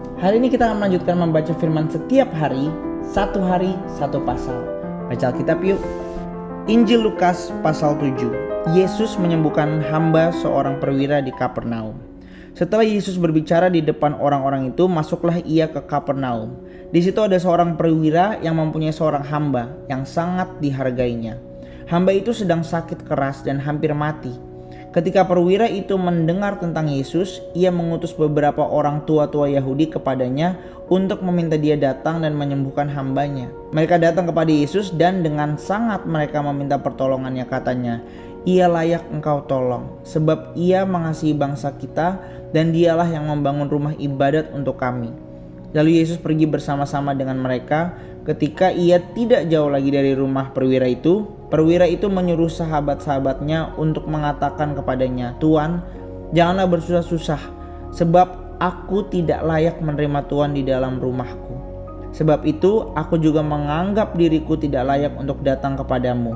Hari ini kita akan melanjutkan membaca firman setiap hari satu pasal. Baca Alkitab yuk. Injil Lukas pasal 7. Yesus menyembuhkan hamba seorang perwira di Kapernaum. Setelah Yesus berbicara di depan orang-orang itu, masuklah ia ke Kapernaum. Di situ ada seorang perwira yang mempunyai seorang hamba yang sangat dihargainya. Hamba itu sedang sakit keras dan hampir mati. Ketika perwira itu mendengar tentang Yesus, ia mengutus beberapa orang tua-tua Yahudi kepadanya untuk meminta dia datang dan menyembuhkan hambanya. Mereka datang kepada Yesus dan dengan sangat mereka meminta pertolongannya, katanya, "Ia layak engkau tolong, sebab ia mengasihi bangsa kita dan dialah yang membangun rumah ibadat untuk kami." Lalu Yesus pergi bersama-sama dengan mereka. Ketika ia tidak jauh lagi dari rumah perwira itu menyuruh sahabat-sahabatnya untuk mengatakan kepadanya, "Tuan, janganlah bersusah-susah, sebab aku tidak layak menerima Tuan di dalam rumahku. Sebab itu aku juga menganggap diriku tidak layak untuk datang kepadamu.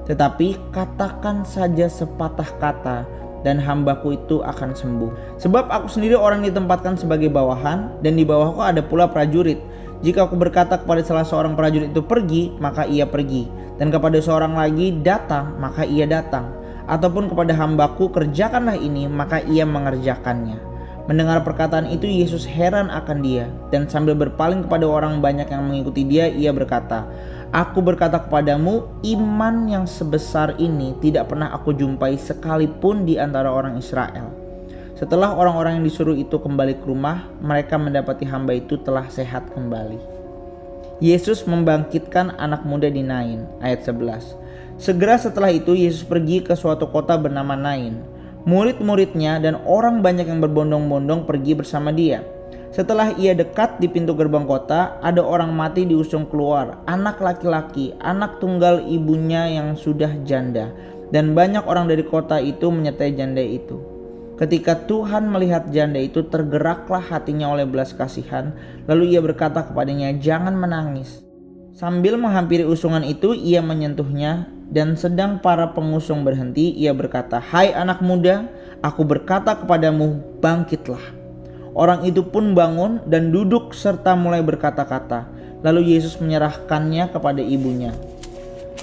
Tetapi katakan saja sepatah kata, dan hambaku itu akan sembuh. Sebab aku sendiri orang ditempatkan sebagai bawahan, dan di bawahku ada pula prajurit. Jika aku berkata kepada salah seorang prajurit itu pergi, maka ia pergi, dan kepada seorang lagi datang, maka ia datang. Ataupun kepada hambaku kerjakanlah ini, maka ia mengerjakannya." Mendengar perkataan itu, Yesus heran akan dia, dan sambil berpaling kepada orang banyak yang mengikuti dia, ia berkata, "Aku berkata kepadamu, iman yang sebesar ini tidak pernah aku jumpai sekalipun di antara orang Israel." Setelah orang-orang yang disuruh itu kembali ke rumah, mereka mendapati hamba itu telah sehat kembali. Yesus membangkitkan anak muda di Nain, ayat 11. Segera setelah itu Yesus pergi ke suatu kota bernama Nain. Murid-muridnya dan orang banyak yang berbondong-bondong pergi bersama dia. Setelah ia dekat di pintu gerbang kota, ada orang mati diusung keluar, anak laki-laki, anak tunggal ibunya yang sudah janda, dan banyak orang dari kota itu menyertai janda itu. Ketika Tuhan melihat janda itu, tergeraklah hatinya oleh belas kasihan, lalu ia berkata kepadanya, "Jangan menangis." Sambil menghampiri usungan itu, ia menyentuhnya, dan sedang para pengusung berhenti, ia berkata, "Hai anak muda, aku berkata kepadamu, bangkitlah." Orang itu pun bangun dan duduk serta mulai berkata-kata. Lalu Yesus menyerahkannya kepada ibunya.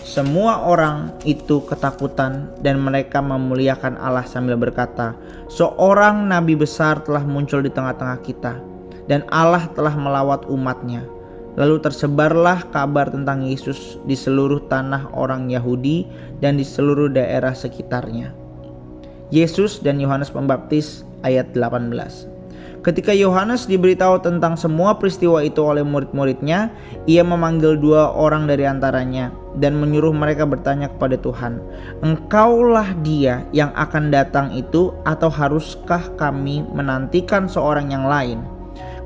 Semua orang itu ketakutan dan mereka memuliakan Allah sambil berkata, "Seorang nabi besar telah muncul di tengah-tengah kita, dan Allah telah melawat umatnya." Lalu tersebarlah kabar tentang Yesus di seluruh tanah orang Yahudi dan di seluruh daerah sekitarnya. Yesus dan Yohanes Pembaptis, ayat 18. Ketika Yohanes diberitahu tentang semua peristiwa itu oleh murid-muridnya, ia memanggil 2 orang dari antaranya dan menyuruh mereka bertanya kepada Tuhan, "Engkaulah dia yang akan datang itu, atau haruskah kami menantikan seorang yang lain?"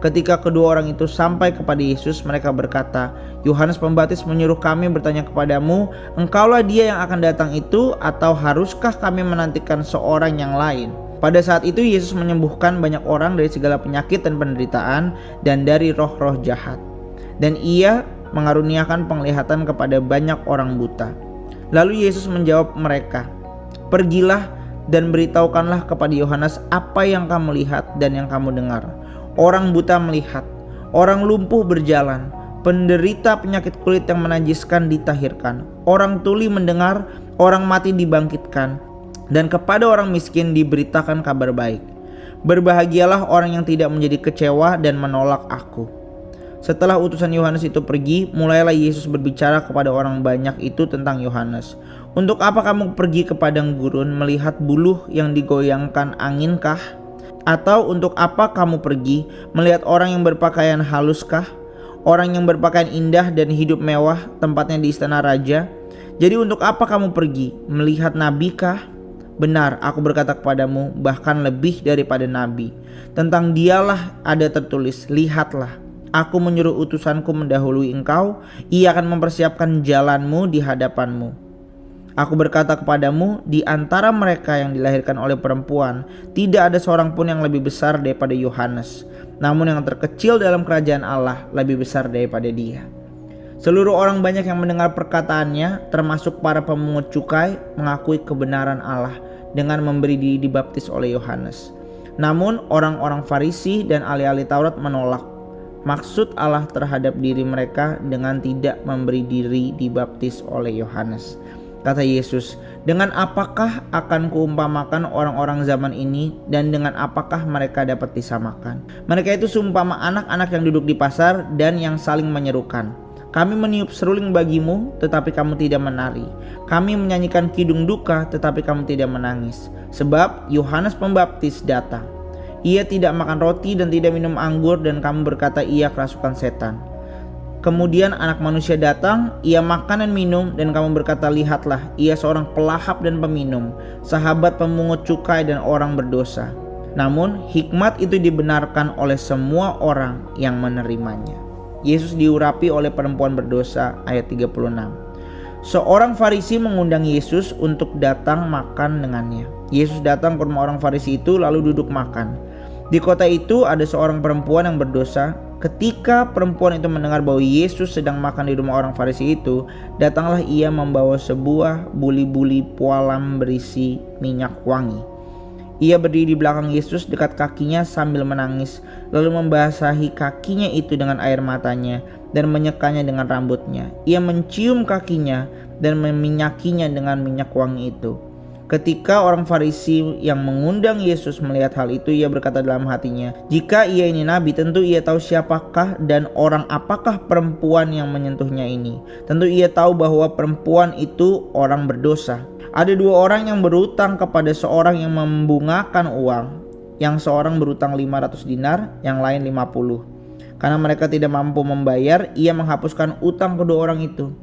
Ketika kedua orang itu sampai kepada Yesus, mereka berkata, "Yohanes Pembaptis menyuruh kami bertanya kepadamu, engkaulah dia yang akan datang itu, atau haruskah kami menantikan seorang yang lain?" Pada saat itu Yesus menyembuhkan banyak orang dari segala penyakit dan penderitaan dan dari roh-roh jahat. Dan ia mengaruniakan penglihatan kepada banyak orang buta. Lalu Yesus menjawab mereka, "Pergilah dan beritahukanlah kepada Yohanes apa yang kamu lihat dan yang kamu dengar. Orang buta melihat, orang lumpuh berjalan, penderita penyakit kulit yang menajiskan ditahirkan, orang tuli mendengar, orang mati dibangkitkan, dan kepada orang miskin diberitakan kabar baik. Berbahagialah orang yang tidak menjadi kecewa dan menolak aku." Setelah utusan Yohanes itu pergi, mulailah Yesus berbicara kepada orang banyak itu tentang Yohanes. "Untuk apa kamu pergi ke padang gurun melihat buluh yang digoyangkan anginkah? Atau untuk apa kamu pergi melihat orang yang berpakaian haluskah? Orang yang berpakaian indah dan hidup mewah, tempatnya di istana raja? Jadi untuk apa kamu pergi melihat nabi-kah? Benar, aku berkata kepadamu, bahkan lebih daripada nabi. Tentang dialah ada tertulis, 'Lihatlah, aku menyuruh utusanku mendahului engkau, ia akan mempersiapkan jalanmu di hadapanmu.' Aku berkata kepadamu, di antara mereka yang dilahirkan oleh perempuan, tidak ada seorang pun yang lebih besar daripada Yohanes. Namun yang terkecil dalam kerajaan Allah lebih besar daripada dia." Seluruh orang banyak yang mendengar perkataannya, termasuk para pemungut cukai, mengakui kebenaran Allah dengan memberi diri dibaptis oleh Yohanes. Namun orang-orang Farisi dan ahli-ahli Taurat menolak maksud Allah terhadap diri mereka dengan tidak memberi diri dibaptis oleh Yohanes. Kata Yesus, "Dengan apakah akan kuumpamakan orang-orang zaman ini dan dengan apakah mereka dapat disamakan? Mereka itu seumpama anak-anak yang duduk di pasar dan yang saling menyerukan. Kami meniup seruling bagimu, tetapi kamu tidak menari. Kami menyanyikan kidung duka, tetapi kamu tidak menangis. Sebab Yohanes Pembaptis datang. Ia tidak makan roti dan tidak minum anggur dan kamu berkata ia kerasukan setan. Kemudian Anak Manusia datang, ia makan dan minum dan kamu berkata lihatlah ia seorang pelahap dan peminum, sahabat pemungut cukai dan orang berdosa. Namun hikmat itu dibenarkan oleh semua orang yang menerimanya." Yesus diurapi oleh perempuan berdosa, ayat 36. Seorang Farisi mengundang Yesus untuk datang makan dengannya. Yesus datang ke rumah orang Farisi itu lalu duduk makan. Di kota itu ada seorang perempuan yang berdosa. Ketika perempuan itu mendengar bahwa Yesus sedang makan di rumah orang Farisi itu, datanglah ia membawa sebuah buli-buli pualam berisi minyak wangi. Ia berdiri di belakang Yesus dekat kakinya sambil menangis, lalu membasahi kakinya itu dengan air matanya dan menyekanya dengan rambutnya. Ia mencium kakinya dan meminyakinya dengan minyak wangi itu. Ketika orang Farisi yang mengundang Yesus melihat hal itu, ia berkata dalam hatinya, "Jika ia ini nabi, tentu ia tahu siapakah dan orang apakah perempuan yang menyentuhnya ini. Tentu ia tahu bahwa perempuan itu orang berdosa." Ada dua orang yang berutang kepada seorang yang membungakan uang. Yang seorang berutang 500 dinar, yang lain 50. Karena mereka tidak mampu membayar, ia menghapuskan utang kedua orang itu.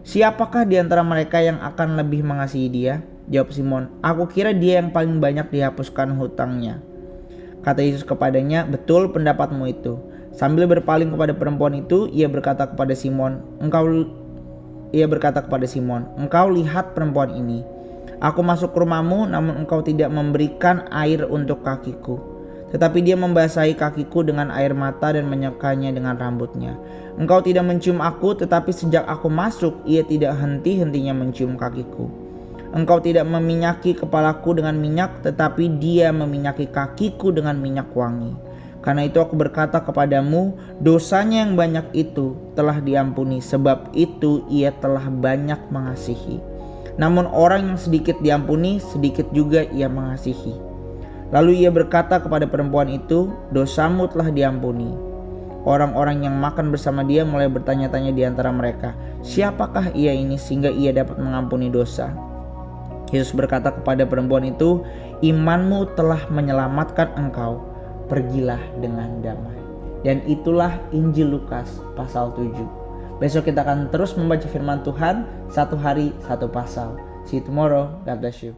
"Siapakah di antara mereka yang akan lebih mengasihi dia?" Jawab Simon, "Aku kira dia yang paling banyak dihapuskan hutangnya." Kata Yesus kepadanya, "Betul pendapatmu itu." Sambil berpaling kepada perempuan itu, ia berkata kepada Simon, "Engkau lihat perempuan ini. Aku masuk ke rumahmu, namun engkau tidak memberikan air untuk kakiku. Tetapi dia membasahi kakiku dengan air mata dan menyekanya dengan rambutnya. Engkau tidak mencium aku, tetapi sejak aku masuk, ia tidak henti-hentinya mencium kakiku. Engkau tidak meminyaki kepalaku dengan minyak, tetapi dia meminyaki kakiku dengan minyak wangi. Karena itu aku berkata kepadamu, dosanya yang banyak itu telah diampuni, sebab itu ia telah banyak mengasihi. Namun orang yang sedikit diampuni, sedikit juga ia mengasihi." Lalu ia berkata kepada perempuan itu, "Dosamu telah diampuni." Orang-orang yang makan bersama dia mulai bertanya-tanya di antara mereka, "Siapakah ia ini sehingga ia dapat mengampuni dosa?" Yesus berkata kepada perempuan itu, "Imanmu telah menyelamatkan engkau. Pergilah dengan damai." Dan itulah Injil Lukas pasal 7. Besok kita akan terus membaca firman Tuhan, satu hari satu pasal. See you tomorrow. God bless you.